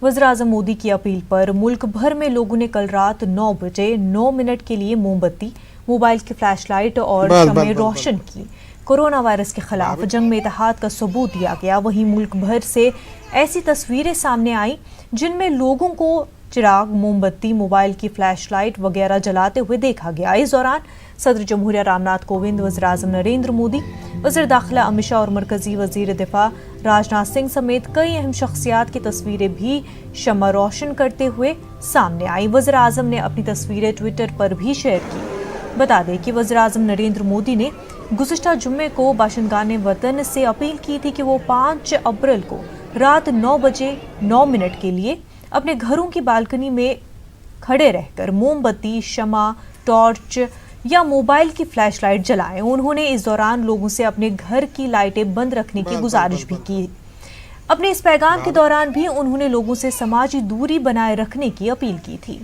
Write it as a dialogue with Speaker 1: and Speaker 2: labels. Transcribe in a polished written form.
Speaker 1: वज़ीर-ए-आज़म मोदी की अपील पर मुल्क भर में लोगों ने कल रात 9 बजे 9 मिनट के लिए मोमबत्ती, मोबाइल की फ्लैशलाइट और शम्में रोशन की। कोरोना वायरस के खिलाफ जंग में इत्तेहाद का सबूत दिया गया। वहीं मुल्क भर से ऐसी तस्वीरें सामने आई जिनमें लोगों को चिराग, मोमबत्ती, मोबाइल की फ्लैशलाइट वगैरह जलाते हुए देखा गया। इस दौरान सदर जमहूरिया रामनाथ कोविंद, वज़ीर-ए-आज़म नरेंद्र मोदी, वज़ीर दाखिला अमित शाह और मरकजी वज़ीर दिफा राजनाथ सिंह समेत कई अहम शख्सियात की तस्वीरें भी शम्मा रोशन करते हुए सामने आई। वज़ीर-ए-आज़म ने अपनी तस्वीरें ट्विटर पर भी शेयर की। बता दें कि वज़ीर-ए-आज़म नरेंद्र मोदी ने गुज़िश्ता जुम्मे को बाशिंदगाने वतन से अपील की थी कि वो 5 अप्रैल को रात 9 बजे 9 मिनट के लिए अपने घरों की बालकनी में खड़े रहकर मोमबत्ती, शम्मा, टॉर्च या मोबाइल की फ्लैशलाइट जलाएं। उन्होंने इस दौरान लोगों से अपने घर की लाइटें बंद रखने की गुजारिश भी की। अपने इस पैगाम के दौरान भी उन्होंने लोगों से समाजी दूरी बनाए रखने की अपील की थी।